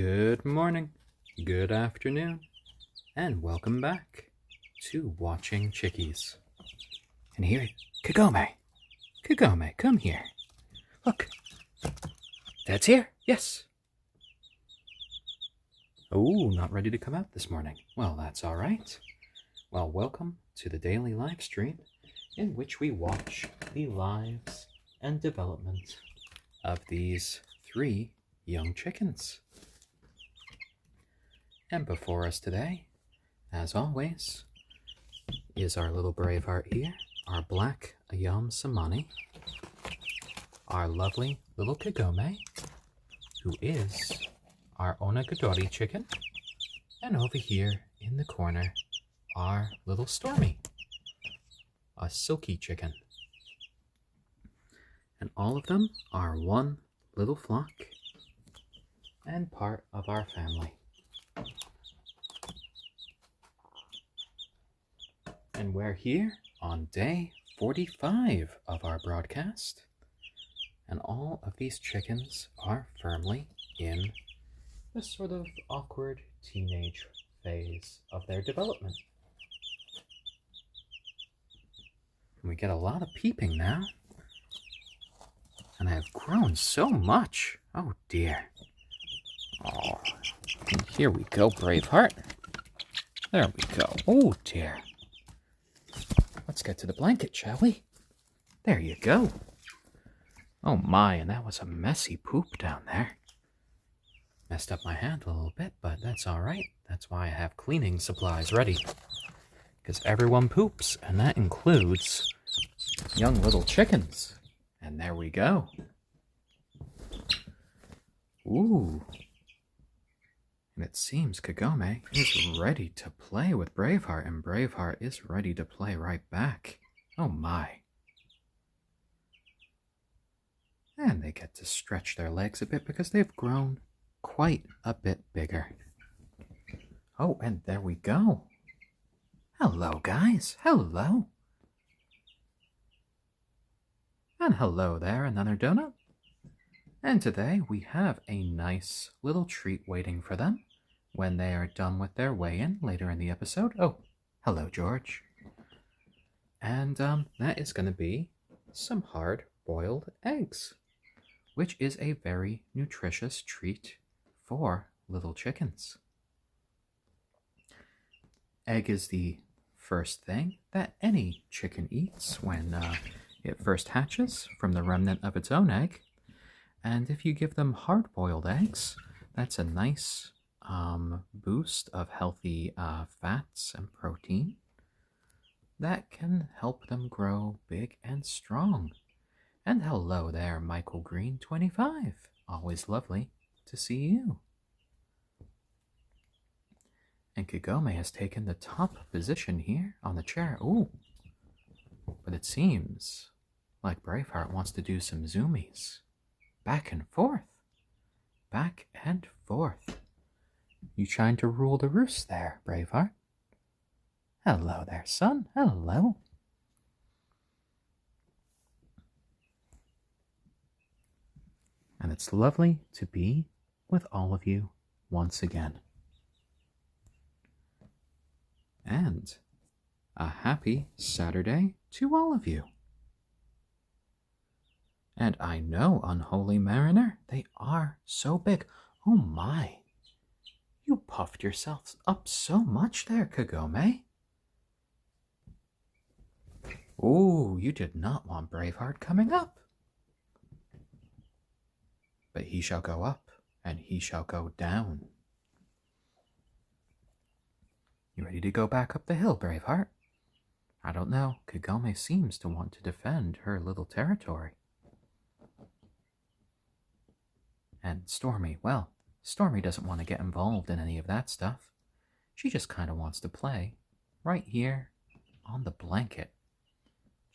Good morning, good afternoon, and welcome back to Watching Chickies. And here, Kagome, come here. Look, Dad's here, yes. Oh, not ready to come out this morning. Well, that's all right. Well, welcome to the daily live stream in which we watch the lives and development of these 3 young chickens. And before us today, as always, is our little Braveheart here, our black ayam cemeni, our lovely little Kagome, who is our onagadori chicken, and over here in the corner, our little Stormy, a silkie chicken. And all of them are one little flock and part of our family. And we're here on day 45 of our broadcast, and all of these chickens are firmly in the sort of awkward teenage phase of their development. And we get a lot of peeping now, and I have grown so much. Oh dear. Oh, and here we go, Braveheart. There we go. Oh dear. Let's get to the blanket, shall we? There you go. Oh my, and that was a messy poop down there. Messed up my hand a little bit, but that's all right. That's why I have cleaning supplies ready. Because everyone poops, and that includes young little chickens. And there we go. Ooh. And it seems Kagome is ready to play with Braveheart, and Braveheart is ready to play right back. Oh my. And they get to stretch their legs a bit because they've grown quite a bit bigger. Oh, and there we go. Hello, guys. Hello. And hello there, another donut. And today we have a nice little treat waiting for them when they are done with their weigh-in later in the episode. Oh, hello, George. And that is going to be some hard-boiled eggs, which is a very nutritious treat for little chickens. Egg is the first thing that any chicken eats when it first hatches from the remnant of its own egg. And if you give them hard-boiled eggs, that's a nice boost of healthy fats and protein that can help them grow big and strong. And hello there, Michael Green 25. Always lovely to see you. And Kagome has taken the top position here on the chair. Ooh. But it seems like Braveheart wants to do some zoomies. Back and forth. Back and forth. You trying to rule the roost there, Braveheart? Hello there, son. Hello. And it's lovely to be with all of you once again. And a happy Saturday to all of you. And I know, Unholy Mariner, they are so big. Oh my. You puffed yourself up so much there, Kagome. Ooh, you did not want Braveheart coming up. But he shall go up, and he shall go down. You ready to go back up the hill, Braveheart? I don't know. Kagome seems to want to defend her little territory. And Stormy, well, Stormy doesn't want to get involved in any of that stuff. She just kind of wants to play right here on the blanket,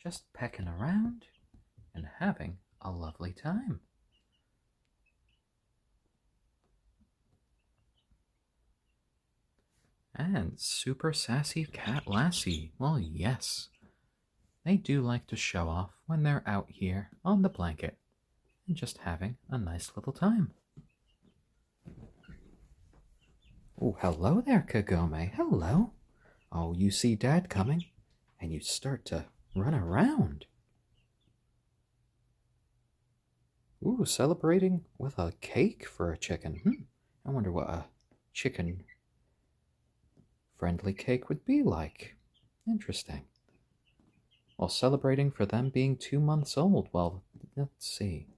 just pecking around and having a lovely time. And super sassy Cat Lassie, well, yes, they do like to show off when they're out here on the blanket and just having a nice little time. Oh, hello there, Kagome. Hello. Oh, you see Dad coming, and you start to run around. Ooh, celebrating with a cake for a chicken. I wonder what a chicken-friendly cake would be like. Interesting. Well, celebrating for them being 2 months old. Well, let's see.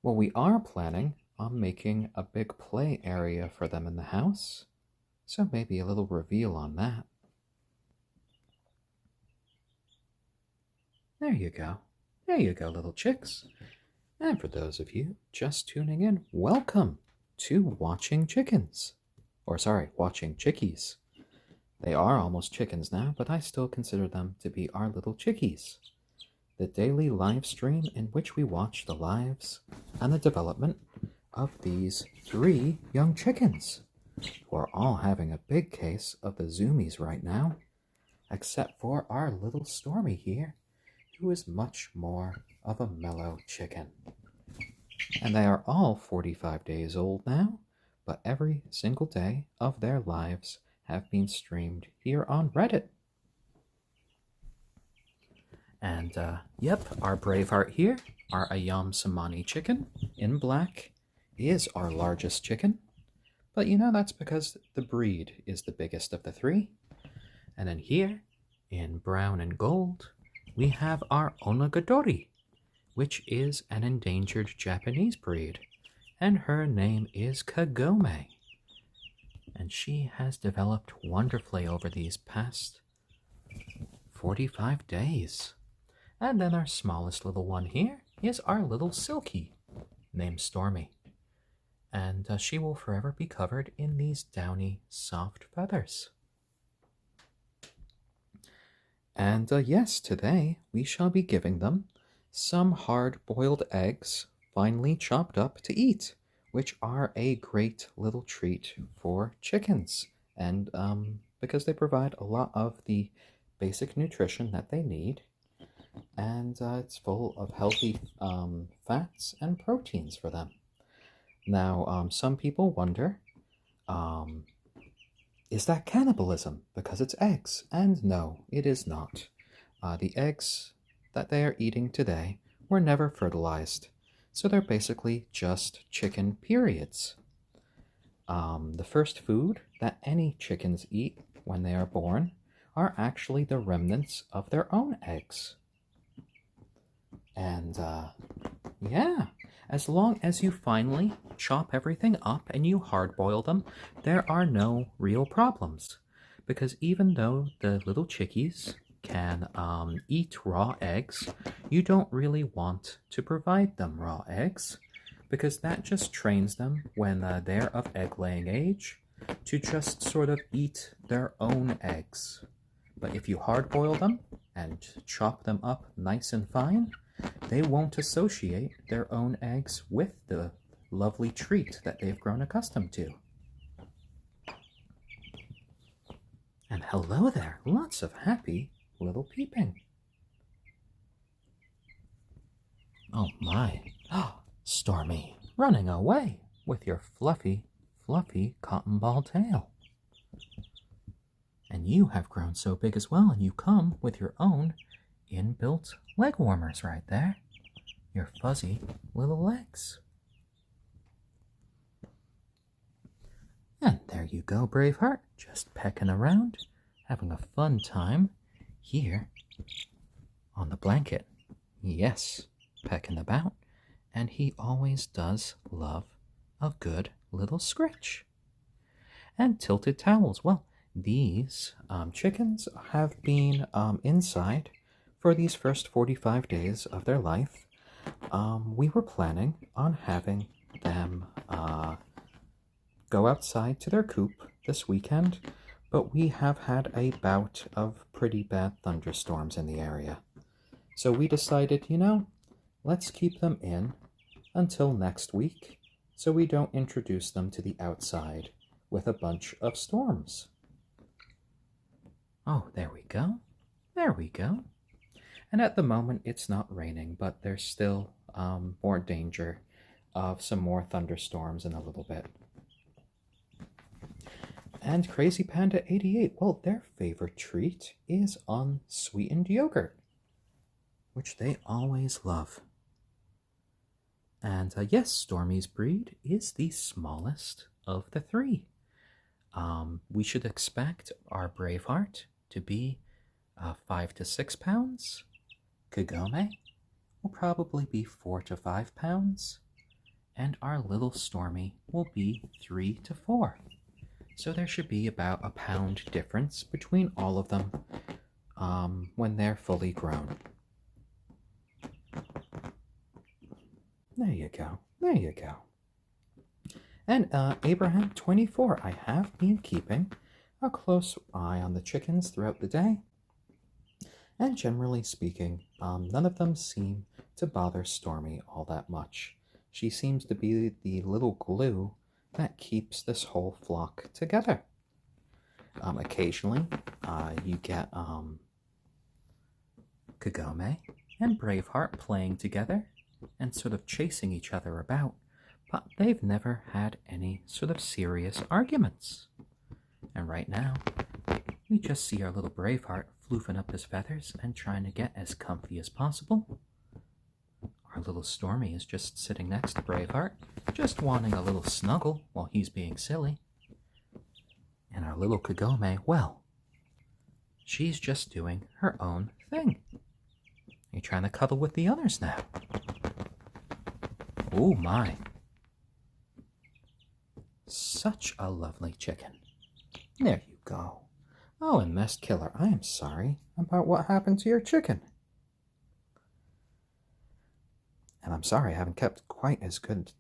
Well, we are planning on making a big play area for them in the house, so maybe a little reveal on that. There you go. There you go, little chicks. And for those of you just tuning in, welcome to Watching Chickens. Or sorry, Watching Chickies. They are almost chickens now, but I still consider them to be our little chickies. The daily live stream in which we watch the lives and the development of these 3 young chickens, who are all having a big case of the zoomies right now, except for our little Stormy here, who is much more of a mellow chicken. And they are all 45 days old now, but every single day of their lives have been streamed here on Reddit. And, yep, our Braveheart here, our ayam cemeni chicken in black, is our largest chicken. But you know, that's because the breed is the biggest of the 3. And then here, in brown and gold, we have our onagadori, which is an endangered Japanese breed, and her name is Kagome. And she has developed wonderfully over these past 45 days. And then our smallest little one here is our little silkie, named Stormy. And she will forever be covered in these downy, soft feathers. And yes, today we shall be giving them some hard-boiled eggs, finely chopped up to eat, which are a great little treat for chickens, and because they provide a lot of the basic nutrition that they need, and it's full of healthy fats and proteins for them. Now, some people wonder, is that cannibalism because it's eggs? And no, it is not. The eggs that they are eating today were never fertilized, so they're basically just chicken periods. The first food that any chickens eat when they are born are actually the remnants of their own eggs. And yeah, as long as you finally chop everything up and you hard boil them, there are no real problems. Because even though the little chickies can eat raw eggs, you don't really want to provide them raw eggs, because that just trains them when they're of egg-laying age to just sort of eat their own eggs. But if you hard boil them and chop them up nice and fine, they won't associate their own eggs with the lovely treat that they've grown accustomed to. And hello there, lots of happy little peeping. Oh my, Stormy, running away with your fluffy, fluffy cotton ball tail. And you have grown so big as well, and you come with your own inbuilt leg warmers right there. Your fuzzy little legs. And there you go, Braveheart, just pecking around, having a fun time here on the blanket. Yes, pecking about, and he always does love a good little scritch. And tilted towels. Well, these chickens have been inside for these first 45 days of their life. We were planning on having them go outside to their coop this weekend, but we have had a bout of pretty bad thunderstorms in the area. So we decided, you know, let's keep them in until next week so we don't introduce them to the outside with a bunch of storms. Oh, there we go. There we go. And at the moment, it's not raining, but there's still more danger of some more thunderstorms in a little bit. And Crazy Panda 88, well, their favorite treat is unsweetened yogurt, which they always love. And yes, Stormy's breed is the smallest of the three. We should expect our Braveheart to be 5 to 6 pounds. Kagome will probably be 4 to 5 pounds. And our little Stormy will be 3 to 4. So there should be about a pound difference between all of them when they're fully grown. There you go. There you go. And Abraham 24, I have been keeping a close eye on the chickens throughout the day. And generally speaking, none of them seem to bother Stormy all that much. She seems to be the little glue that keeps this whole flock together. Occasionally, you get Kagome and Braveheart playing together and sort of chasing each other about, but they've never had any sort of serious arguments. And right now, we just see our little Braveheart floofing up his feathers and trying to get as comfy as possible. Our little Stormy is just sitting next to Braveheart, just wanting a little snuggle while he's being silly. And our little Kagome, well, she's just doing her own thing. You're trying to cuddle with the others now. Oh my. Such a lovely chicken. There you go. Oh, and Mest Killer, I am sorry about what happened to your chicken. And I'm sorry I haven't kept quite as good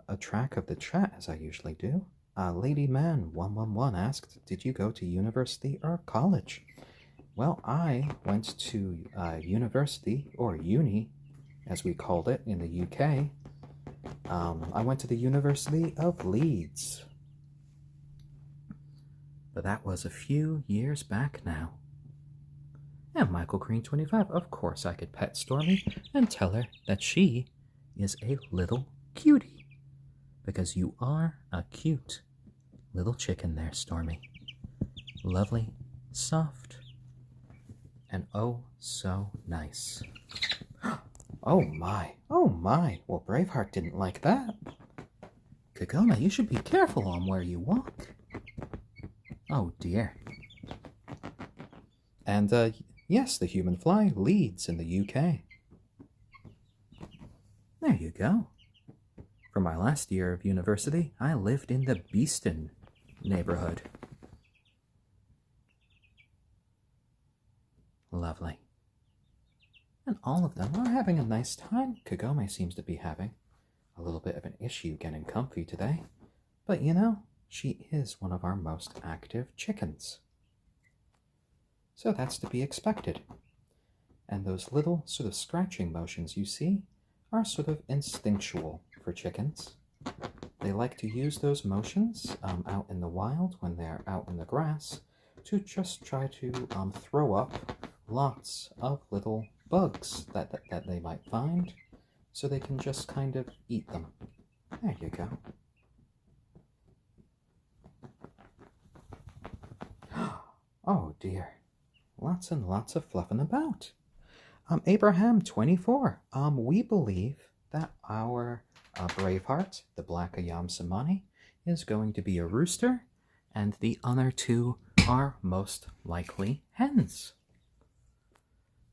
a track of the chat as I usually do. Lady Man 111 asked, did you go to university or college? Well, I went to university, or uni, as we called it in the UK. I went to the University of Leeds. But that was a few years back now. And Michael Green 25, of course I could pet Stormy and tell her that she is a little cutie. Because you are a cute little chicken there, Stormy. Lovely, soft, and oh so nice. Oh my, oh my. Well, Braveheart didn't like that. Kagome, you should be careful on where you walk. Oh dear. And yes, the human fly leads in the UK. There you go. For my last year of university, I lived in the Beeston neighborhood. Lovely. And all of them are having a nice time. Kagome seems to be having a little bit of an issue getting comfy today. But you know, she is one of our most active chickens. So that's to be expected. And those little sort of scratching motions you see are sort of instinctual for chickens. They like to use those motions out in the wild when they're out in the grass to just try to throw up lots of little bugs that they might find so they can just kind of eat them. There you go. Oh dear. Lots and lots of fluffing about. Abraham 24. We believe that our Braveheart, the black ayam cemeni, is going to be a rooster, and the other two are most likely hens.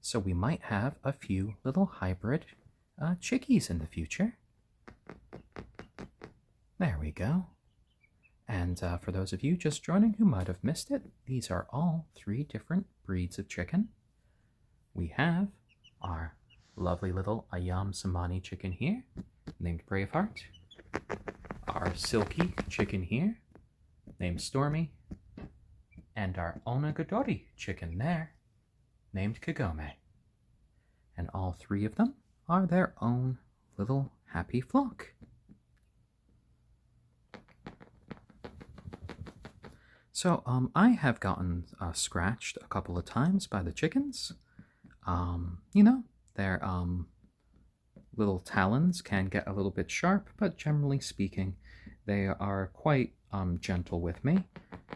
So we might have a few little hybrid chickies in the future. There we go. And for those of you just joining who might have missed it, these are all 3 different breeds of chicken. We have our lovely little ayam cemeni chicken here, named Braveheart. Our silkie chicken here, named Stormy. And our onagadori chicken there, named Kagome. And all 3 of them are their own little happy flock. So, I have gotten scratched a couple of times by the chickens. You know, their little talons can get a little bit sharp, but generally speaking, they are quite gentle with me.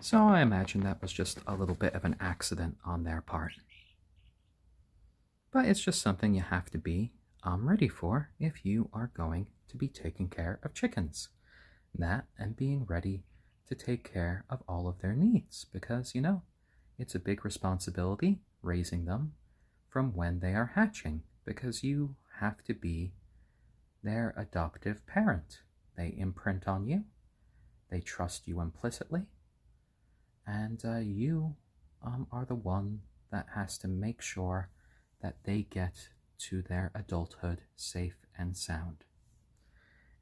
So I imagine that was just a little bit of an accident on their part. But it's just something you have to be ready for if you are going to be taking care of chickens. That and being ready to take care of all of their needs because, it's a big responsibility raising them from when they are hatching because you have to be their adoptive parent. They imprint on you, they trust you implicitly, and you are the one that has to make sure that they get to their adulthood safe and sound.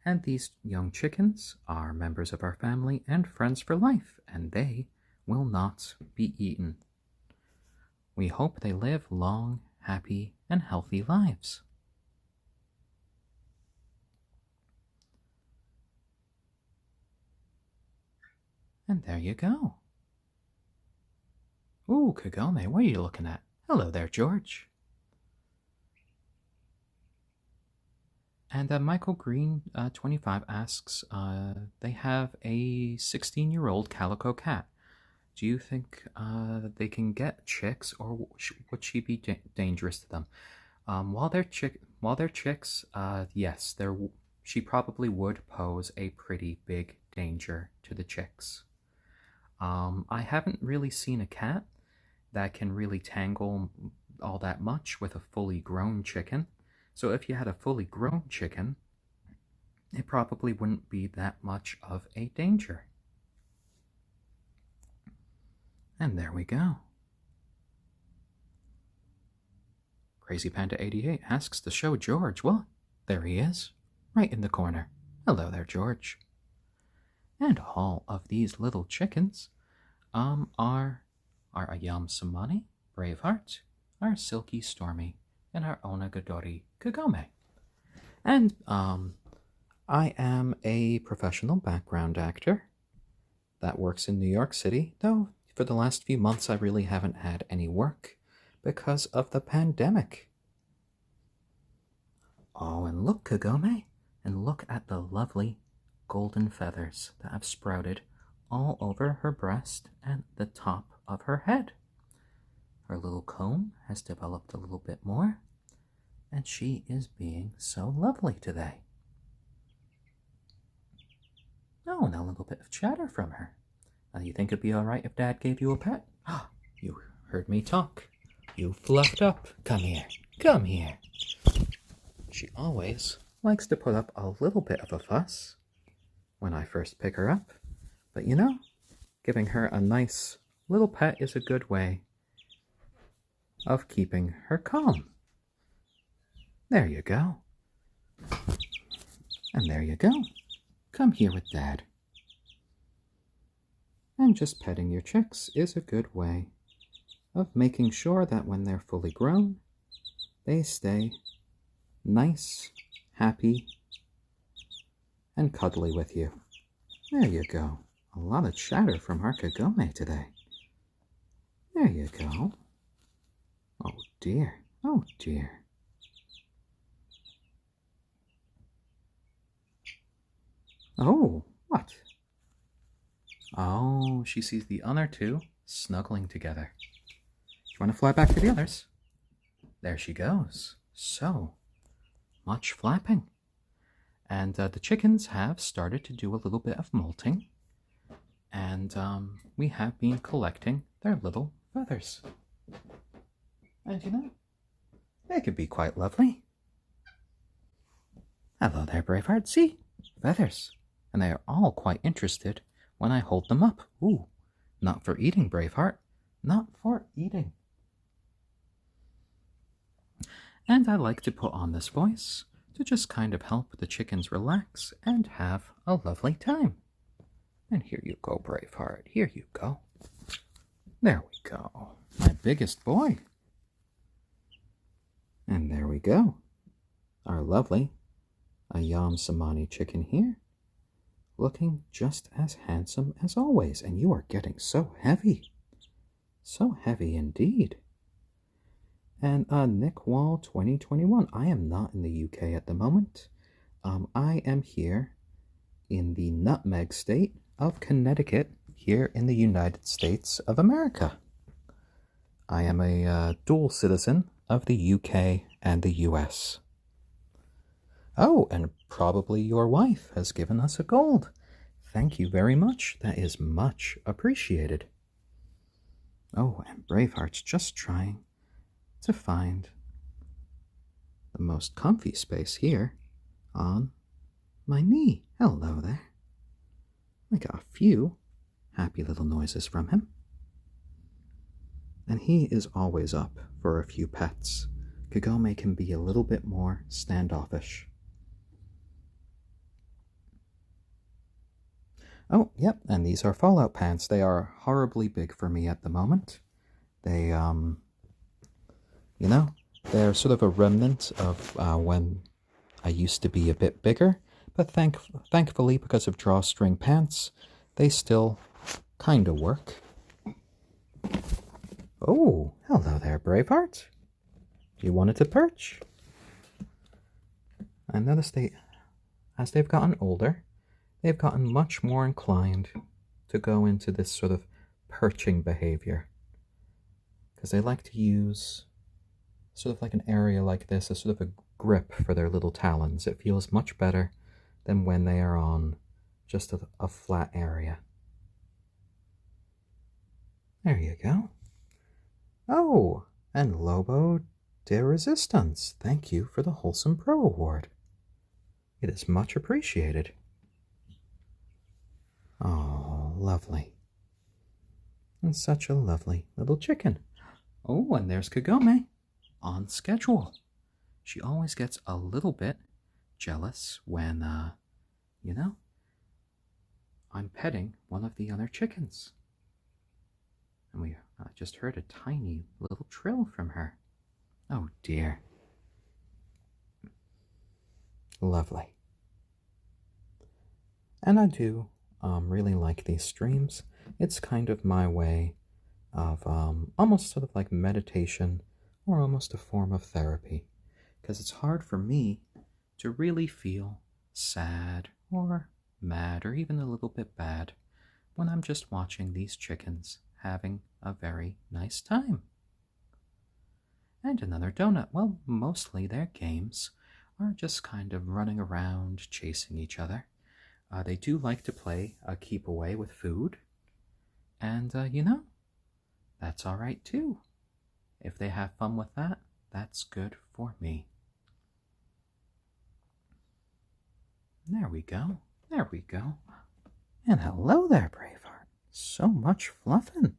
And these young chickens are members of our family and friends for life, and they will not be eaten. We hope they live long, happy, and healthy lives. And there you go. Ooh, Kagome, what are you looking at? Hello there, George. And Michael Green, 25, asks, they have a 16-year-old calico cat. Do you think they can get chicks, or would she be dangerous to them? While they're chicks, yes, she probably would pose a pretty big danger to the chicks. I haven't really seen a cat that can really tangle all that much with a fully grown chicken. So if you had a fully grown chicken, it probably wouldn't be that much of a danger. And there we go. Crazy Panda 88 asks to show George. Well, there he is, right in the corner. Hello there, George. And all of these little chickens are our ayam cemeni, Braveheart, our silkie Stormy, and our onagadori Kagome. And I am a professional background actor that works in New York City, though for the last few months I really haven't had any work because of the pandemic. Oh, and look, Kagome, and look at the lovely golden feathers that have sprouted all over her breast and the top of her head. Her little comb has developed a little bit more, and she is being so lovely today. Oh, and a little bit of chatter from her. Now, you think it'd be all right if Dad gave you a pet? Ah, you heard me talk. You fluffed up. Come here. Come here. She always likes to put up a little bit of a fuss when I first pick her up. But giving her a nice little pet is a good way of keeping her calm. There you go. And there you go. Come here with Dad. And just petting your chicks is a good way of making sure that when they're fully grown, they stay nice, happy, and cuddly with you. There you go. A lot of chatter from our Kagome today. There you go. Oh dear. Oh dear. Oh, what? Oh, she sees the other two snuggling together. You want to fly back to the others? There she goes. So much flapping. And the chickens have started to do a little bit of molting. And we have been collecting their little feathers. And they could be quite lovely. Hello there, Braveheart. See? Feathers. And they are all quite interested when I hold them up. Ooh, not for eating, Braveheart. Not for eating. And I like to put on this voice to just kind of help the chickens relax and have a lovely time. And here you go, Braveheart. Here you go. There we go. My biggest boy. And there we go. Our lovely ayam cemeni chicken here. Looking just as handsome as always. And you are getting so heavy. So heavy indeed. And Nick Wall 2021. I am not in the UK at the moment. I am here in the nutmeg state of Connecticut, here in the United States of America. I am a dual citizen of the UK and the US. Oh, and probably your wife has given us a gold. Thank you very much. That is much appreciated. Oh, and Braveheart's just trying to find the most comfy space here on my knee. Hello there. I got a few happy little noises from him. And he is always up for a few pets. Kagome can be a little bit more standoffish. Oh, yep, and these are fallout pants. They are horribly big for me at the moment. They, they're sort of a remnant of when I used to be a bit bigger, but thankfully, because of drawstring pants, they still kind of work. Oh, hello there, Braveheart. You wanted to perch? I noticed as they've gotten older, they've gotten much more inclined to go into this sort of perching behavior. Because they like to use sort of like an area like this as sort of a grip for their little talons. It feels much better than when they are on just a flat area. There you go. Oh, and Lobo de Resistance. Thank you for the Wholesome Pro Award. It is much appreciated. Oh, lovely. And such a lovely little chicken. Oh, and there's Kagome. On schedule. She always gets a little bit jealous when, I'm petting one of the other chickens. And we just heard a tiny little trill from her. Oh dear. Lovely. And I do really like these streams. It's kind of my way of almost sort of like meditation or almost a form of therapy. Because it's hard for me to really feel sad or mad or even a little bit bad when I'm just watching these chickens having a very nice time. And another donut. Well, mostly their games are just kind of running around chasing each other. They do like to play keep away with food. And, that's all right too. If they have fun with that, that's good for me. There we go. There we go. And hello there, Braveheart. So much fluffing.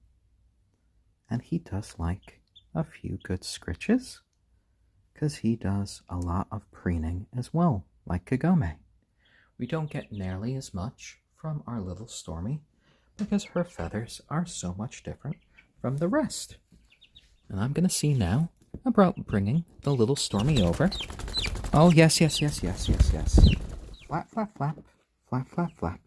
And he does like a few good scritches, because he does a lot of preening as well, like Kagome. We don't get nearly as much from our little Stormy, because her feathers are so much different from the rest. And I'm going to see now about bringing the little Stormy over. Oh, yes. Flap, flap, flap. Flap, flap, flap.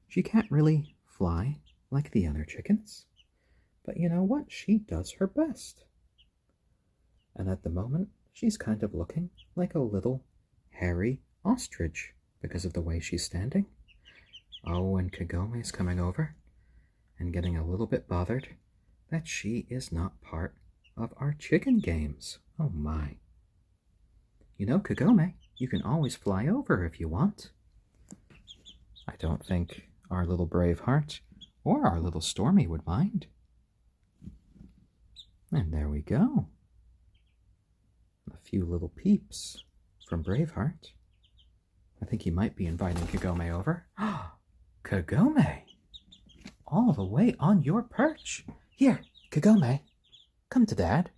She can't really fly like the other chickens. But you know what? She does her best. And at the moment, she's kind of looking like a little hairy ostrich because of the way she's standing. Oh, and Kagome's coming over and getting a little bit bothered that she is not part of our chicken games. Oh my. You know, Kagome, you can always fly over if you want. I don't think our little Braveheart or our little Stormy would mind. And there we go. A few little peeps from Braveheart. I think he might be inviting Kagome over. Kagome! All the way on your perch. Here, Kagome, come to Dad.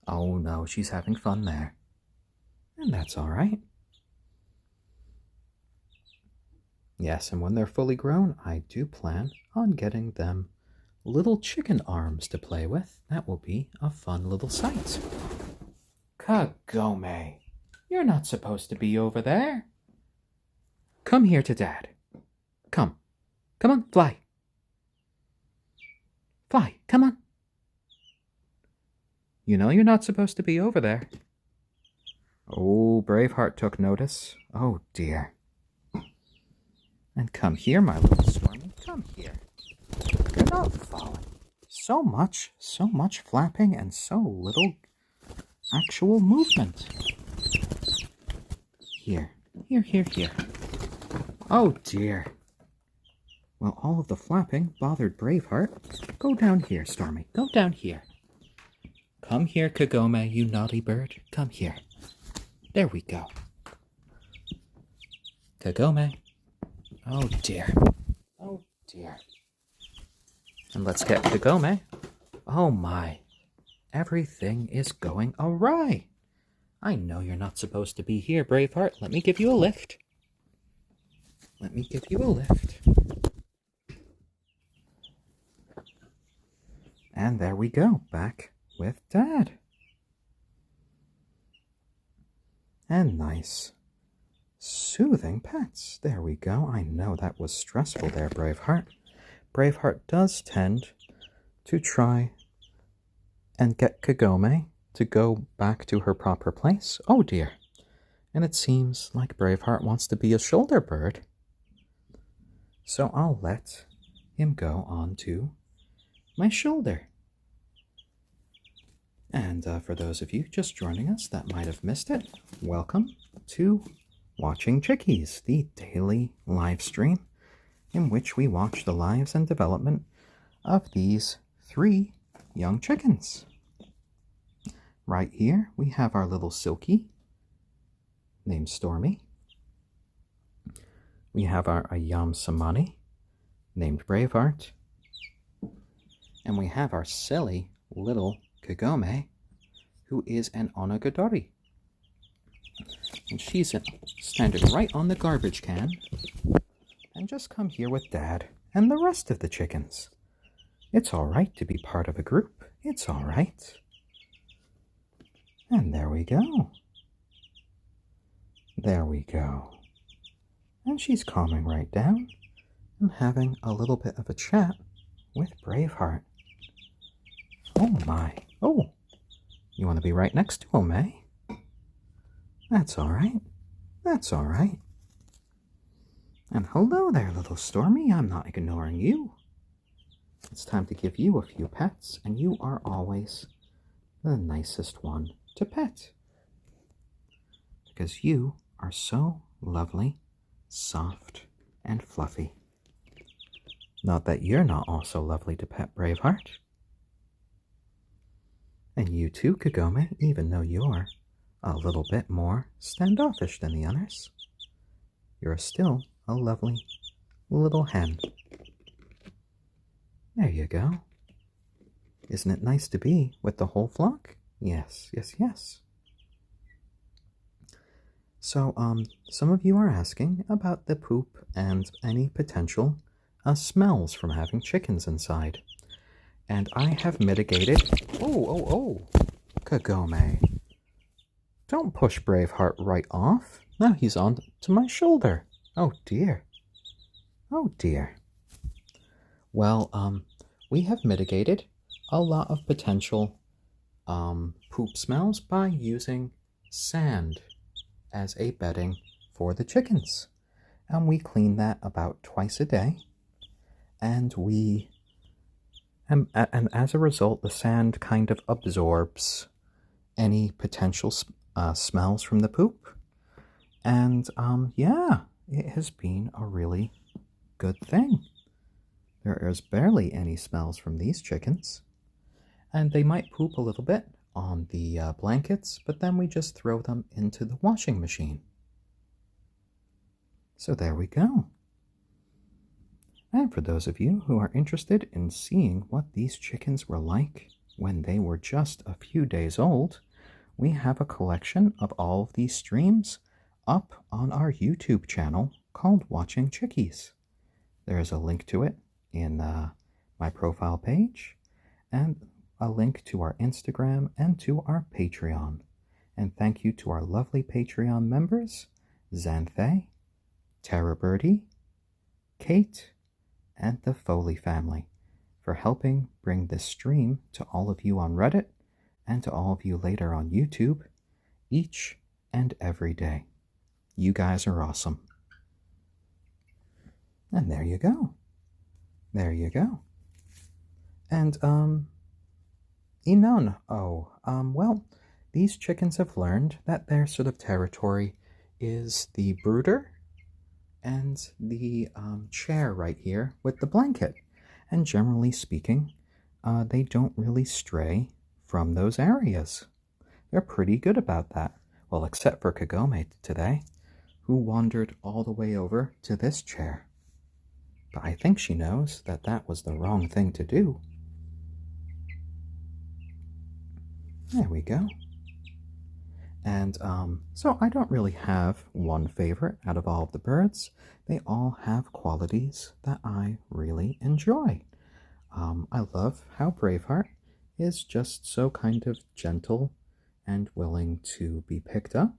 Oh no, she's having fun there. And that's all right. Yes, and when they're fully grown, I do plan on getting them little chicken arms to play with. That will be a fun little sight. Kagome, you're not supposed to be over there. Come here to Dad. Come. Come on, fly. Fly, come on. You know you're not supposed to be over there. Oh, Braveheart took notice. Oh, dear. And come here, my little Stormy. Come here. You're not falling. So much flapping and so little actual movement. Here. Here. Oh dear. Well, all of the flapping bothered Braveheart. Go down here, Stormy. Go down here. Come here, Kagome, you naughty bird. Come here. There we go. Kagome. Oh dear. Oh dear. And let's get Kagome. Oh my. Everything is going awry. I know you're not supposed to be here, Braveheart. Let me give you a lift. Let me give you a lift. And there we go, back with Dad. And nice, soothing pets. There we go. I know that was stressful there, Braveheart. Braveheart does tend to try and get Kagome to go back to her proper place. Oh dear. And it seems like Braveheart wants to be a shoulder bird. So I'll let him go on to my shoulder. And for those of you just joining us that might have missed it, welcome to Watching Chickies, the daily live stream in which we watch the lives and development of these 3 young chickens. Right here we have our little silkie named Stormy. We have our ayam cemeni named Braveheart. And we have our silly little Kagome, who is an onagadori. And she's standing right on the garbage can. And just come here with Dad and the rest of the chickens. It's all right to be part of a group. It's all right. And there we go. There we go. And she's calming right down and having a little bit of a chat with Braveheart. Oh my. Oh, you want to be right next to him, eh? That's all right. That's all right. And hello there, little Stormy. I'm not ignoring you. It's time to give you a few pets, and you are always the nicest one to pet. Because you are so lovely, soft, and fluffy. Not that you're not also lovely to pet, Braveheart. And you too, Kagome, even though you're a little bit more standoffish than the others, you're still a lovely little hen. There you go. Isn't it nice to be with the whole flock? Yes, yes, yes. So, some of you are asking about the poop and any potential smells from having chickens inside. And I have mitigated... Oh, Kagome. Don't push Braveheart right off. Now he's on to my shoulder. Oh dear. Oh dear. Well, we have mitigated a lot of potential poop smells by using sand as a bedding for the chickens. And we clean that about twice a day. And and as a result, the sand kind of absorbs any potential smells from the poop. And yeah, it has been a really good thing. There is barely any smells from these chickens. And they might poop a little bit on the blankets, but then we just throw them into the washing machine. So there we go. And for those of you who are interested in seeing what these chickens were like when they were just a few days old, we have a collection of all of these streams up on our YouTube channel called Watching Chickies. There is a link to it in my profile page, and a link to our Instagram and to our Patreon. And thank you to our lovely Patreon members, Xanthe, Tara Birdie, Kate, and the Foley family, for helping bring this stream to all of you on Reddit and to all of you later on YouTube each and every day. You guys are awesome. And there you go. There you go. And, Inon, well, these chickens have learned that their sort of territory is the brooder and the chair right here with the blanket. And generally speaking, they don't really stray from those areas. They're pretty good about that. Well, except for Kagome today, who wandered all the way over to this chair. But I think she knows that that was the wrong thing to do. There we go. And so I don't really have one favorite out of all of the birds. They all have qualities that I really enjoy. I love how Braveheart is just so kind of gentle and willing to be picked up.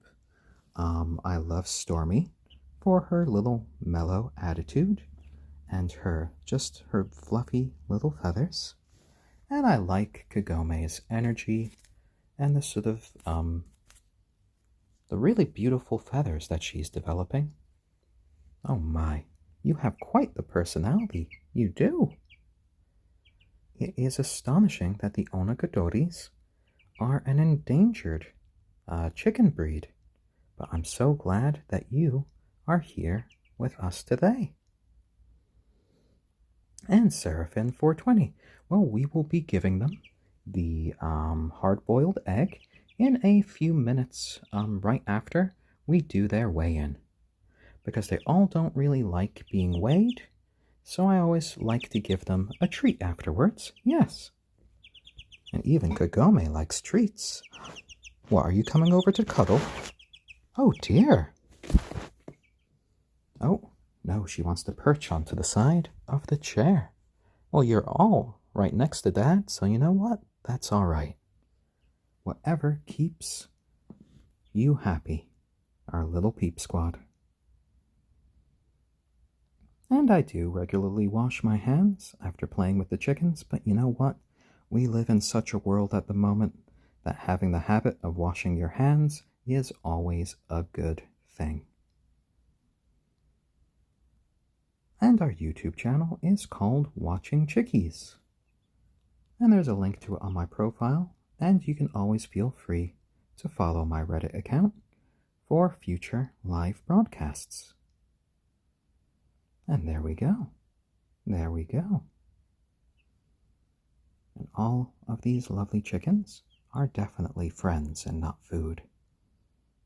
I love Stormy for her little mellow attitude and her fluffy little feathers. And I like Kagome's energy and the sort of the really beautiful feathers that she's developing. Oh my, you have quite the personality. You do. It is astonishing that the onagadoris are an endangered chicken breed, but I'm so glad that you are here with us today. And Seraphim 420, well, we will be giving them the hard-boiled egg in a few minutes right after we do their weigh-in, because they all don't really like being weighed, so I always like to give them a treat afterwards. Yes. And even Kagome likes treats. What, are you coming over to cuddle? Oh dear. Oh, no, she wants to perch onto the side of the chair. Well, you're all right next to Dad, so you know what? That's all right. Whatever keeps you happy, our little peep squad. And I do regularly wash my hands after playing with the chickens, but you know what? We live in such a world at the moment that having the habit of washing your hands is always a good thing. And our YouTube channel is called Watching Chickies. And there's a link to it on my profile, and you can always feel free to follow my Reddit account for future live broadcasts. And there we go. There we go. And all of these lovely chickens are definitely friends and not food.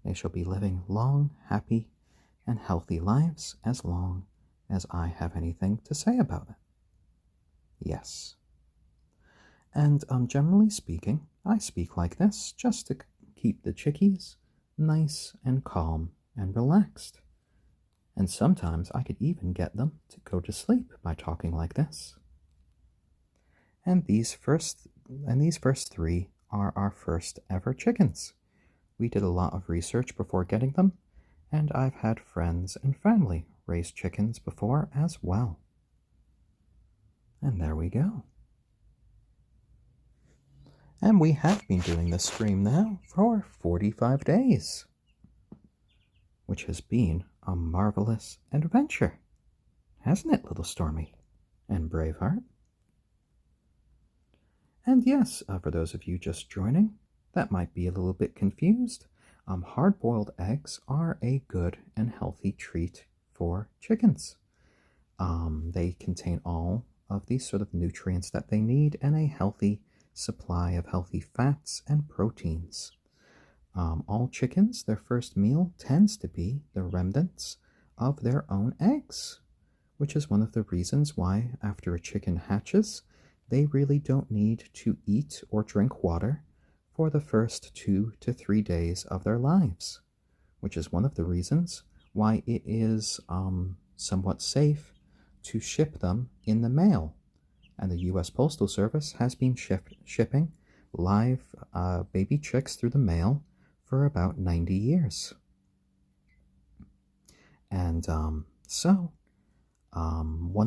They shall be living long, happy, and healthy lives as long as I have anything to say about it. Yes. And generally speaking, I speak like this just to keep the chickies nice and calm and relaxed. And sometimes I could even get them to go to sleep by talking like this. And these first three are our first ever chickens. We did a lot of research before getting them, and I've had friends and family raise chickens before as well. And there we go. And we have been doing this stream now for 45 days, which has been a marvelous adventure, hasn't it, little Stormy and Braveheart? And yes, for those of you just joining that might be a little bit confused, hard-boiled eggs are a good and healthy treat for chickens. They contain all of these sort of nutrients that they need and a healthy supply of healthy fats and proteins. All chickens, their first meal tends to be the remnants of their own eggs, which is one of the reasons why after a chicken hatches, they really don't need to eat or drink water for the first 2 to 3 days of their lives, which is one of the reasons why it is somewhat safe to ship them in the mail. And the U.S. Postal Service has been shipping live baby chicks through the mail for about 90 years. And one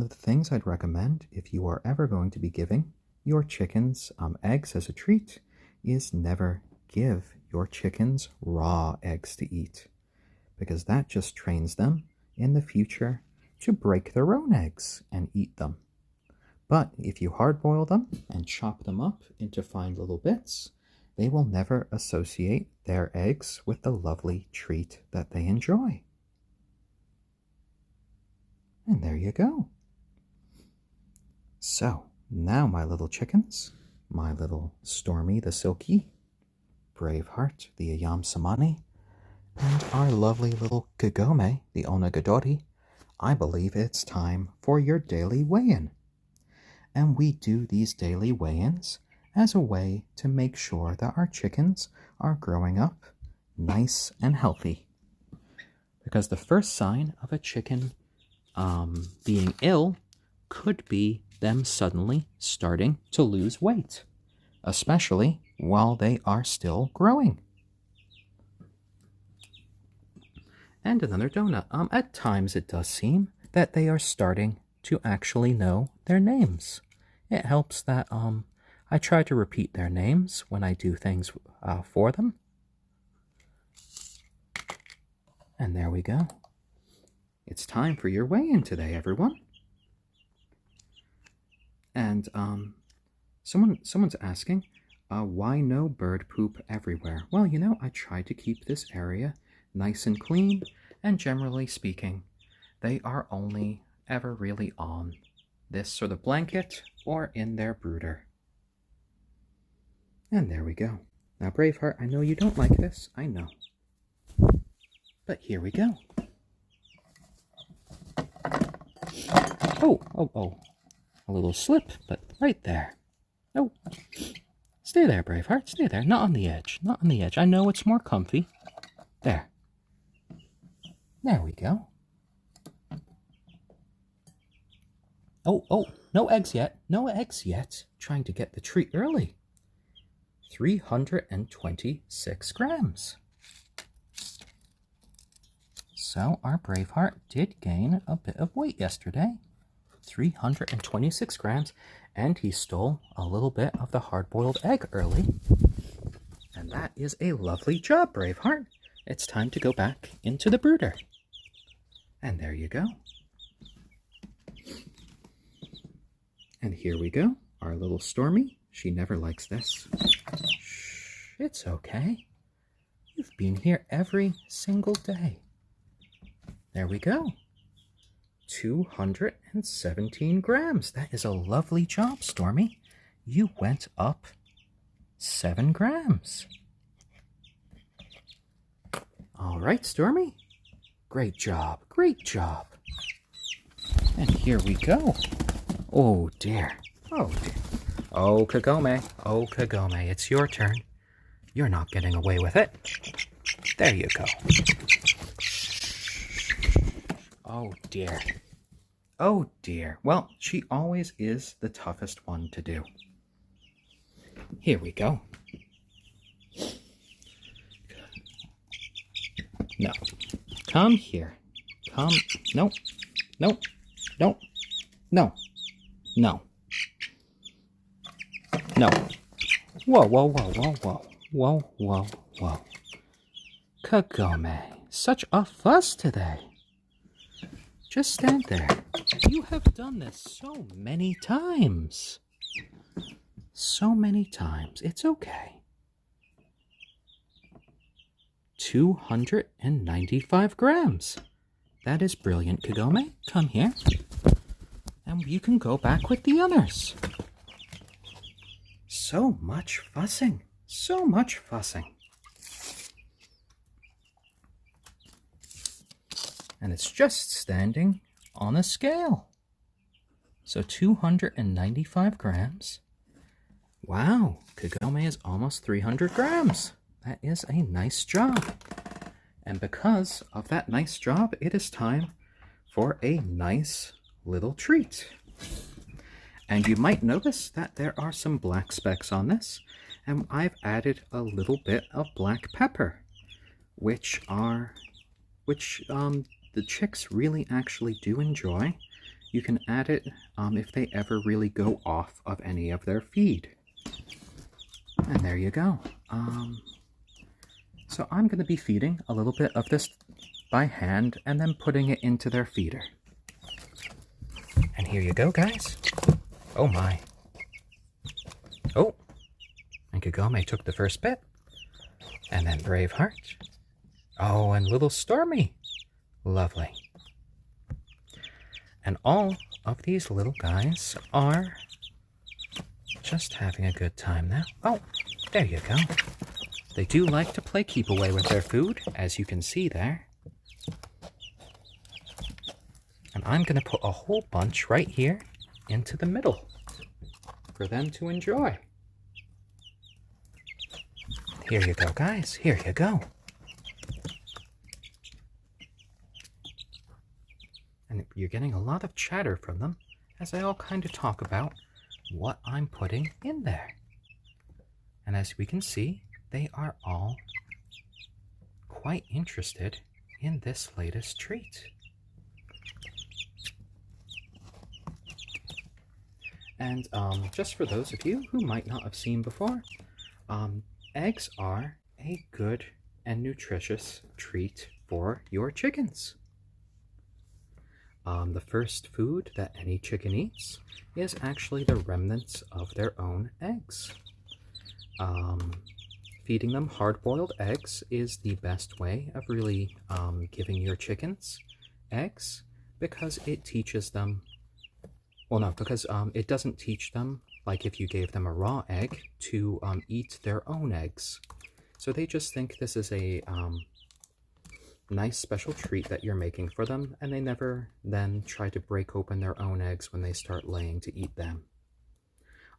of the things I'd recommend if you are ever going to be giving your chickens eggs as a treat is never give your chickens raw eggs to eat, because that just trains them in the future to break their own eggs and eat them. But if you hard-boil them and chop them up into fine little bits, they will never associate their eggs with the lovely treat that they enjoy. And there you go. So, now my little chickens, my little Stormy the silkie, Braveheart the ayam cemeni, and our lovely little Kagome the onagadori, I believe it's time for your daily weigh-in. And we do these daily weigh-ins as a way to make sure that our chickens are growing up nice and healthy. Because the first sign of a chicken being ill could be them suddenly starting to lose weight, especially while they are still growing. And another donut. At times it does seem that they are starting to actually know their names. It helps that I try to repeat their names when I do things for them. And there we go. It's time for your weigh-in today, everyone. And someone's asking, why no bird poop everywhere? Well, you know, I try to keep this area nice and clean, and generally speaking, they are only ever really on this sort of blanket or in their brooder. And there we go. Now, Braveheart, I know you don't like this, I know. But here we go. Oh. A little slip, but right there. Oh. Stay there, Braveheart, stay there. Not on the edge, not on the edge. I know it's more comfy. There. There we go. Oh, no eggs yet. No eggs yet. Trying to get the treat early. 326 grams. So our Braveheart did gain a bit of weight yesterday. 326 grams. And he stole a little bit of the hard-boiled egg early. And that is a lovely job, Braveheart. It's time to go back into the brooder. And there you go. And here we go. Our little Stormy. She never likes this. Shh, it's okay. You've been here every single day. There we go. 217 grams. That is a lovely job, Stormy. You went up 7 grams. All right, Stormy. Great job. Great job. And here we go. Oh, dear. Oh, dear. Oh, Kagome. Oh, Kagome. It's your turn. You're not getting away with it. There you go. Oh, dear. Oh, dear. Well, she always is the toughest one to do. Here we go. No. Come here. Come. No. No. No. No. No. No. Whoa, whoa, whoa, whoa, whoa. Whoa, whoa, whoa. Kagome, such a fuss today. Just stand there. You have done this so many times. So many times. It's okay. 295 grams. That is brilliant, Kagome. Come here. And you can go back with the others. So much fussing. So much fussing. And it's just standing on a scale. So 295 grams. Wow, Kagome is almost 300 grams. That is a nice job. And because of that nice job, it is time for a nice little treat. And you might notice that there are some black specks on this, and I've added a little bit of black pepper, which the chicks really actually do enjoy. You can add it if they ever really go off of any of their feed. And there you go. So I'm going to be feeding a little bit of this by hand and then putting it into their feeder. And here you go, guys. Oh my. Oh, and Kagome took the first bit. And then Braveheart. Oh, and little Stormy. Lovely. And all of these little guys are just having a good time now. Oh, there you go. They do like to play keep away with their food, as you can see there. And I'm going to put a whole bunch right here into the middle for them to enjoy. Here you go, guys. Here you go. And you're getting a lot of chatter from them as I all kind of talk about what I'm putting in there. And as we can see, they are all quite interested in this latest treat. And just for those of you who might not have seen before, eggs are a good and nutritious treat for your chickens. The first food that any chicken eats is actually the remnants of their own eggs. Feeding them hard-boiled eggs is the best way of really giving your chickens eggs, because it teaches them, well, no, because it doesn't teach them, like if you gave them a raw egg, to eat their own eggs. So they just think this is a nice special treat that you're making for them, and they never then try to break open their own eggs when they start laying to eat them.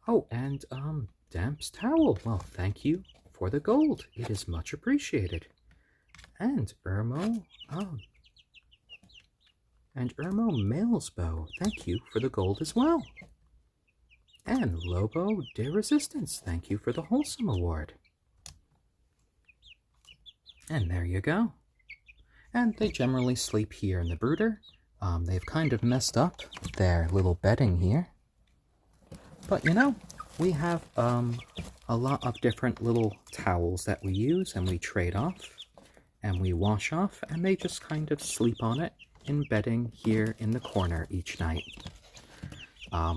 Oh, and Damp's towel. Well, thank you for the gold. It is much appreciated. And Irmo Mailsbow, thank you for the gold as well. And Lobo de Resistance, thank you for the Wholesome Award. And there you go. And they generally sleep here in the brooder. They've kind of messed up their little bedding here. But you know, we have a lot of different little towels that we use and we trade off and we wash off, and they just kind of sleep on it in bedding here in the corner each night.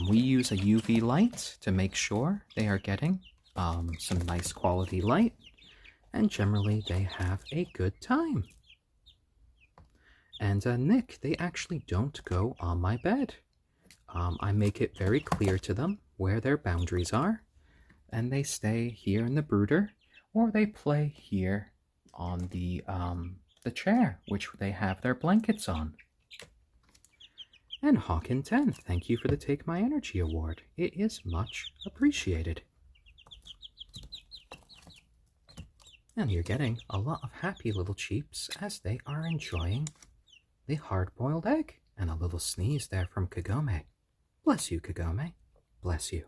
We use a UV light to make sure they are getting some nice quality light, and generally they have a good time. And Nick, they actually don't go on my bed. I make it very clear to them where their boundaries are, and they stay here in the brooder, or they play here on the chair, which they have their blankets on. And Hawkin10, thank you for the Take My Energy Award. It is much appreciated. And you're getting a lot of happy little cheeps as they are enjoying the hard-boiled egg. And a little sneeze there from Kagome. Bless you, Kagome. Bless you.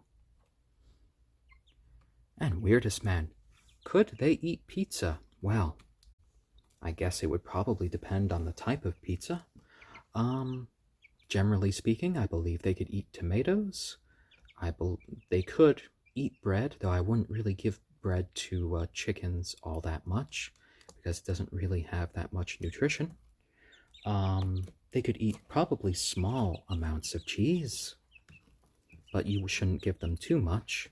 And Weirdest Man, could they eat pizza? Well, I guess it would probably depend on the type of pizza. Generally speaking, I believe they could eat tomatoes. They could eat bread, though I wouldn't really give bread to chickens all that much, because it doesn't really have that much nutrition. They could eat probably small amounts of cheese, but you shouldn't give them too much.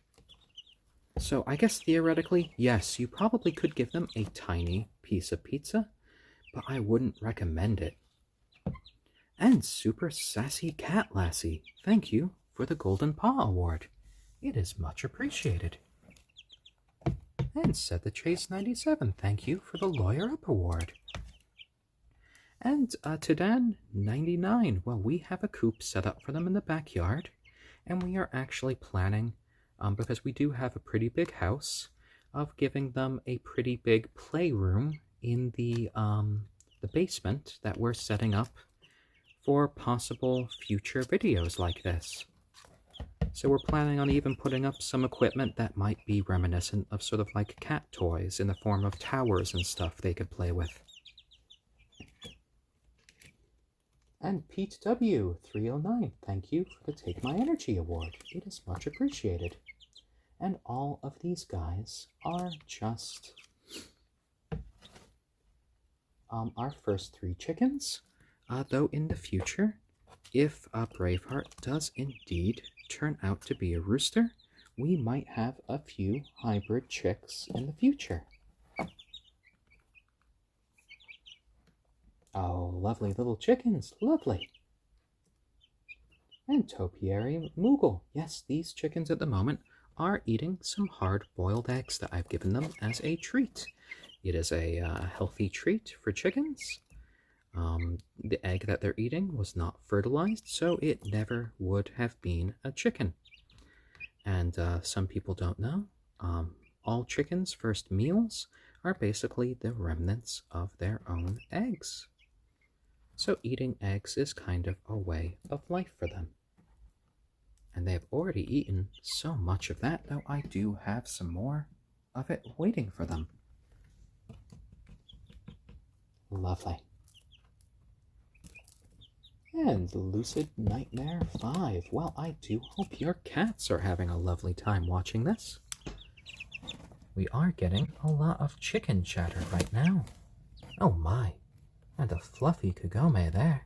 So I guess theoretically, yes, you probably could give them a tiny piece of pizza, but I wouldn't recommend it. And Super Sassy Cat Lassie, thank you for the Golden Paw Award. It is much appreciated. And Said the Chase 97, thank you for the Lawyer Up Award. And Tidan 99, well, we have a coop set up for them in the backyard, and we are actually planning, because we do have a pretty big house, of giving them a pretty big playroom in the basement that we're setting up for possible future videos like this. So we're planning on even putting up some equipment that might be reminiscent of sort of like cat toys in the form of towers and stuff they could play with. And Pete W. 309, thank you for the Take My Energy Award. It is much appreciated. And all of these guys are just our first 3 chickens. Though in the future, if a Braveheart does indeed turn out to be a rooster, we might have a few hybrid chicks in the future. Oh, lovely little chickens, lovely. And topiary moogle. Yes, these chickens at the moment are eating some hard-boiled eggs that I've given them as a treat. It is a healthy treat for chickens. The egg that they're eating was not fertilized, so it never would have been a chicken. And some people don't know, all chickens' first meals are basically the remnants of their own eggs. So eating eggs is kind of a way of life for them. And they've already eaten so much of that, though I do have some more of it waiting for them. Lovely. And Lucid Nightmare 5. Well, I do hope your cats are having a lovely time watching this. We are getting a lot of chicken chatter right now. Oh my. And a fluffy Kagome there.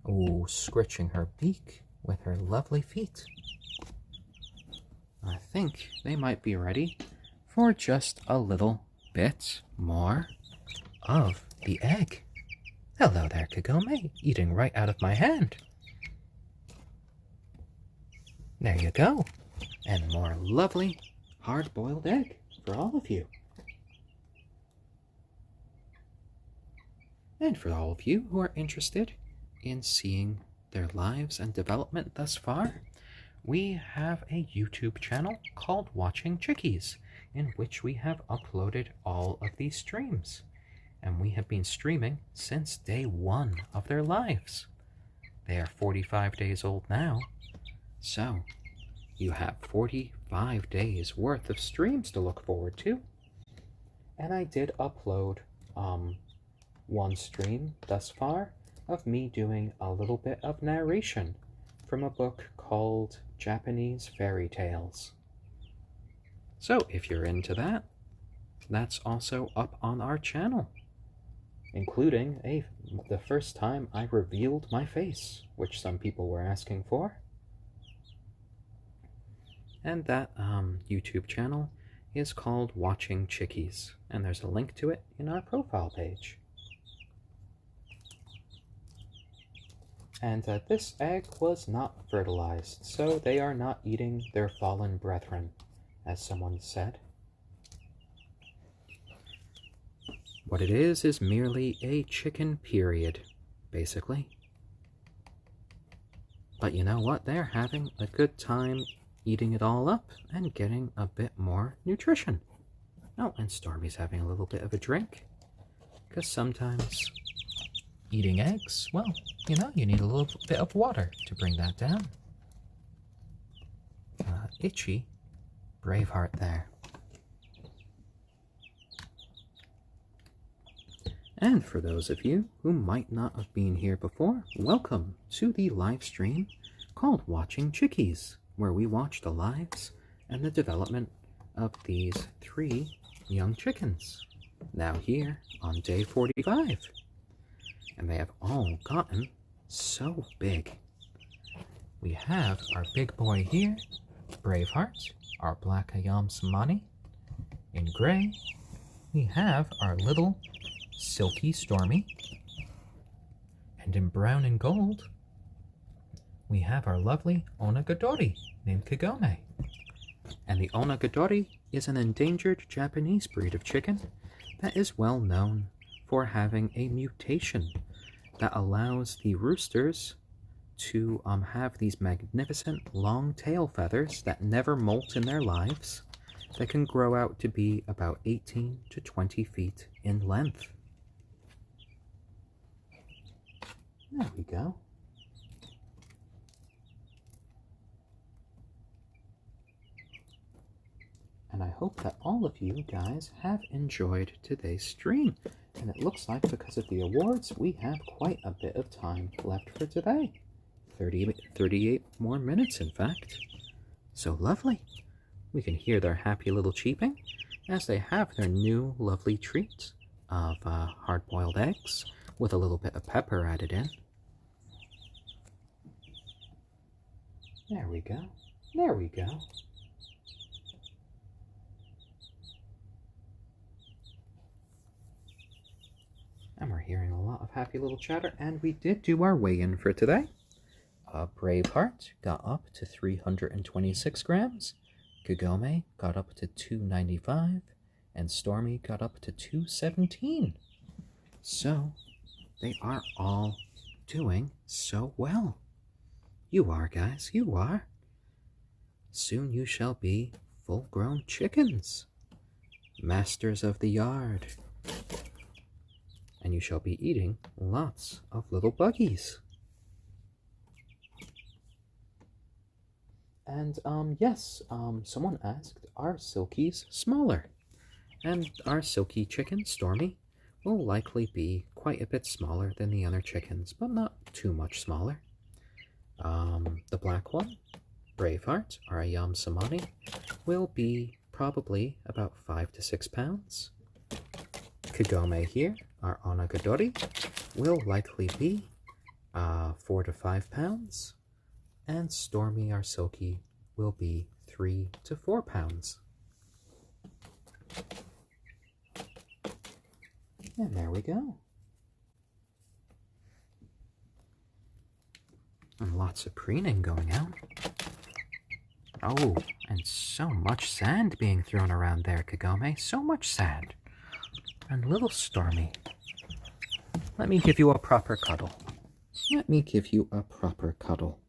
Oh, scritching her beak with her lovely feet. I think they might be ready for just a little bit more of the egg. Hello there, Kagome, eating right out of my hand. There you go. And more lovely hard-boiled egg for all of you. And for all of you who are interested in seeing their lives and development thus far, we have a YouTube channel called Watching Chickies, in which we have uploaded all of these streams. And we have been streaming since day 1 of their lives. They are 45 days old now, so you have 45 days worth of streams to look forward to. And I did upload one stream thus far of me doing a little bit of narration from a book called Japanese Fairy Tales. So if you're into that, that's also up on our channel, including the first time I revealed my face, which some people were asking for. And that YouTube channel is called Watching Chickies, and there's a link to it in our profile page. And this egg was not fertilized, so they are not eating their fallen brethren, as someone said. What it is merely a chicken period, basically. But you know what? They're having a good time eating it all up and getting a bit more nutrition. Oh, and Stormy's having a little bit of a drink, because sometimes eating eggs, well, you know, you need a little bit of water to bring that down. Itchy Braveheart there. And for those of you who might not have been here before, welcome to the live stream called Watching Chickies, where we watch the lives and the development of these 3 young chickens, now here on day 45. And they have all gotten so big. We have our big boy here, Braveheart, our black ayam cemeni. In gray, we have our little silkie Stormy. And in brown and gold, we have our lovely onagadori named Kagome. And the onagadori is an endangered Japanese breed of chicken that is well known for having a mutation that allows the roosters to have these magnificent long tail feathers that never molt in their lives, that can grow out to be about 18 to 20 feet in length. There we go. And I hope that all of you guys have enjoyed today's stream. And it looks like because of the awards, we have quite a bit of time left for today. 38 more minutes, in fact. So lovely. We can hear their happy little cheeping as they have their new lovely treat of hard-boiled eggs with a little bit of pepper added in. There we go. There we go. And we're hearing a lot of happy little chatter, and we did do our weigh-in for today. Braveheart got up to 326 grams, Kagome got up to 295, and Stormy got up to 217. So, they are all doing so well. You are, guys, you are. Soon you shall be full-grown chickens, masters of the yard. And you shall be eating lots of little buggies. And, yes, someone asked, are silkies smaller? And our silky chicken, Stormy, will likely be quite a bit smaller than the other chickens, but not too much smaller. The black one, Braveheart, our ayam cemeni, will be probably about 5 to 6 pounds. Kagome here, our onagadori, will likely be 4 to 5 pounds. And Stormy, our silkie, will be 3 to 4 pounds. And there we go. And lots of preening going out. Oh, and so much sand being thrown around there, Kagome. So much sand. And little Stormy, let me give you a proper cuddle. Let me give you a proper cuddle.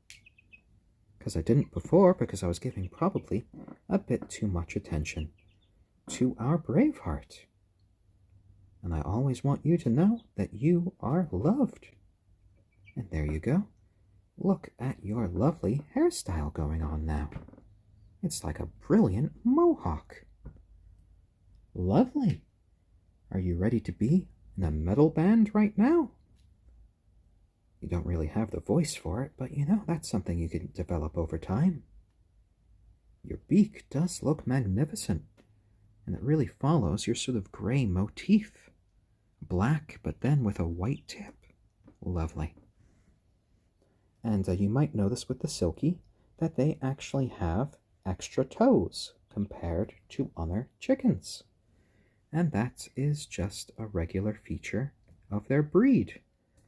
Because I didn't before, because I was giving probably a bit too much attention to our Braveheart. And I always want you to know that you are loved. And there you go. Look at your lovely hairstyle going on now. It's like a brilliant mohawk. Lovely. Are you ready to be in a metal band right now? You don't really have the voice for it, but you know, that's something you can develop over time. Your beak does look magnificent, and it really follows your sort of gray motif. Black, but then with a white tip. Lovely. And you might notice with the silkie that they actually have extra toes compared to other chickens. And that is just a regular feature of their breed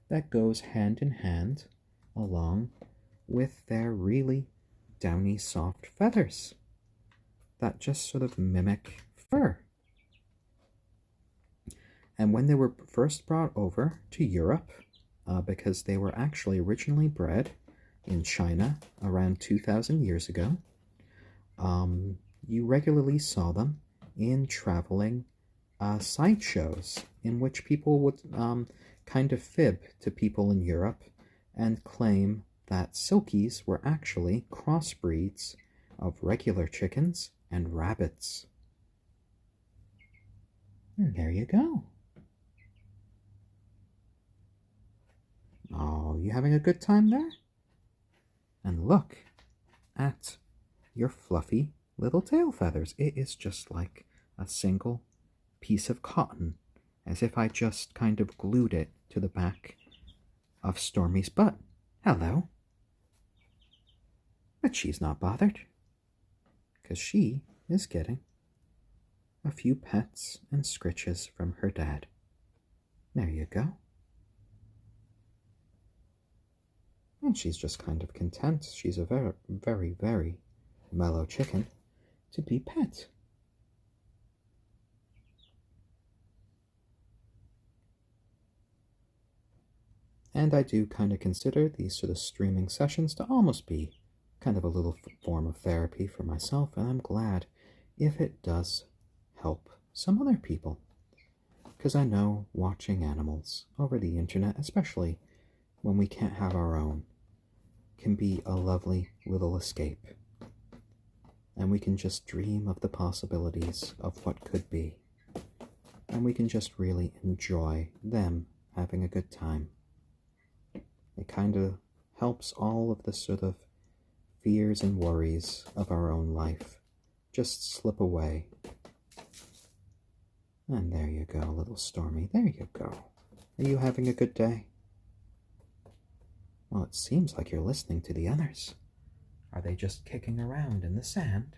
that goes hand in hand along with their really downy soft feathers that just sort of mimic fur. And when they were first brought over to Europe, because they were actually originally bred in China around 2,000 years ago, you regularly saw them in traveling sideshows in which people would kind of fib to people in Europe and claim that silkies were actually crossbreeds of regular chickens and rabbits. And there you go. Oh, you having a good time there? And look at your fluffy little tail feathers. It is just like a single piece of cotton, as if I just kind of glued it to the back of Stormy's butt. Hello. But she's not bothered, because she is getting a few pets and scritches from her dad. There you go. And she's just kind of content. She's a very, very, very mellow chicken to be pet. And I do kind of consider these sort of streaming sessions to almost be kind of a little form of therapy for myself, and I'm glad if it does help some other people. Because I know watching animals over the internet, especially when we can't have our own, can be a lovely little escape. And we can just dream of the possibilities of what could be. And we can just really enjoy them having a good time. It kind of helps all of the sort of fears and worries of our own life just slip away. And there you go, little Stormy. There you go. Are you having a good day? Well, it seems like you're listening to the others. Are they just kicking around in the sand?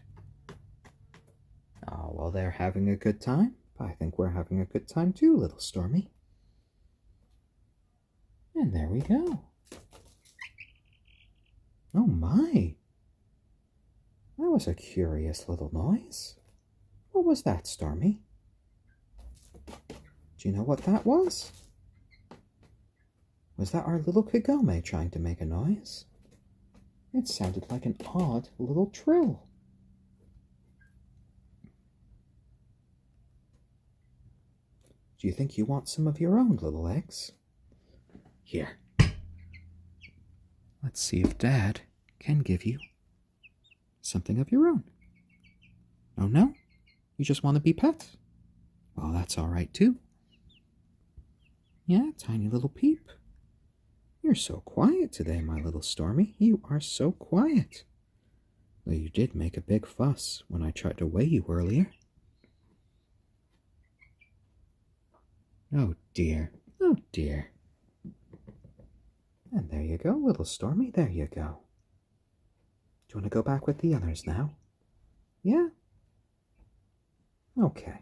Oh, well, they're having a good time. I think we're having a good time too, little Stormy. And there we go. Oh my! That was a curious little noise. What was that, Stormy? Do you know what that was? Was that our little Kagome trying to make a noise? It sounded like an odd little trill. Do you think you want some of your own little eggs? Here. Let's see if Dad can give you something of your own. Oh no? You just want to be pet? Well, that's all right too. Yeah, tiny little peep. You're so quiet today, my little Stormy. You are so quiet. Though you did make a big fuss when I tried to weigh you earlier. Oh dear, oh dear. And there you go, little Stormy, there you go. Do you want to go back with the others now? Yeah? Okay.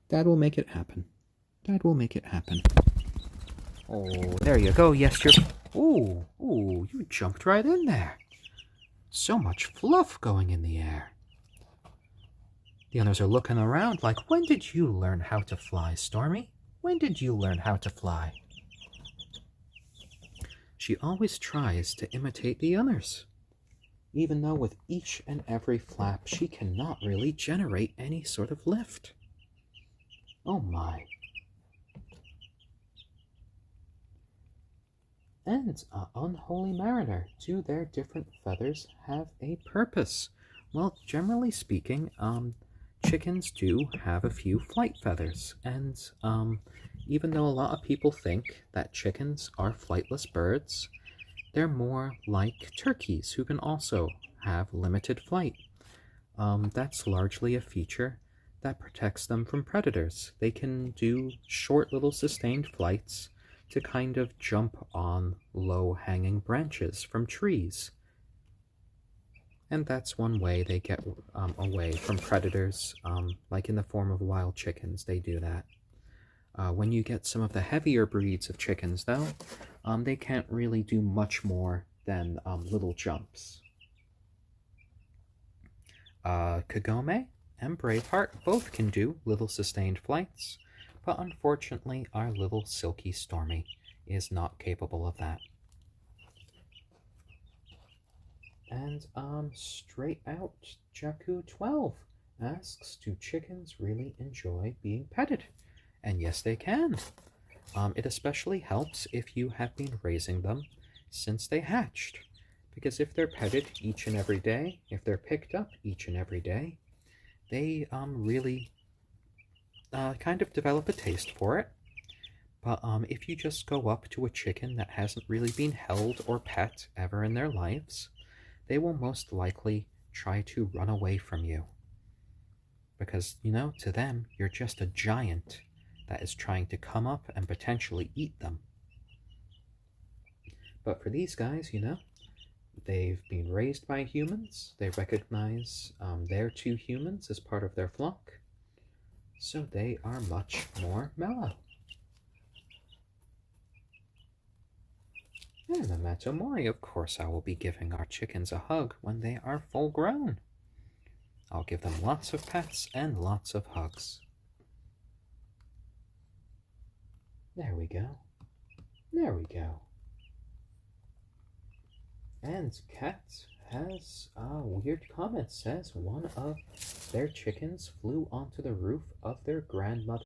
Dad will make it happen. Dad will make it happen. Oh, there you go. Yes, you're... Ooh, you jumped right in there. So much fluff going in the air. The others are looking around like, when did you learn how to fly, Stormy? When did you learn how to fly? She always tries to imitate the others, even though with each and every flap she cannot really generate any sort of lift. Oh my. And unholy mariner, do their different feathers have a purpose? Well, generally speaking, chickens do have a few flight feathers, and even though a lot of people think that chickens are flightless birds, they're more like turkeys who can also have limited flight. That's largely a feature that protects them from predators. They can do short little sustained flights to kind of jump on low-hanging branches from trees. And that's one way they get away from predators, like in the form of wild chickens, they do that. When you get some of the heavier breeds of chickens, though, they can't really do much more than little jumps. Kagome and Braveheart both can do little sustained flights, but unfortunately our little silky Stormy is not capable of that. And straight out Jakku 12 asks, do chickens really enjoy being petted? And yes, they can. It especially helps if you have been raising them since they hatched, because if they're petted each and every day, if they're picked up each and every day, they really kind of develop a taste for it. But if you just go up to a chicken that hasn't really been held or pet ever in their lives, they will most likely try to run away from you. Because, you know, to them, you're just a giant that is trying to come up and potentially eat them. But for these guys, you know, they've been raised by humans. They recognize their two humans as part of their flock. So they are much more mellow. And the Matomori, of course, I will be giving our chickens a hug when they are full grown. I'll give them lots of pets and lots of hugs. There we go. There we go. And Cat has a weird comment. Says one of their chickens flew onto the roof of their grandmother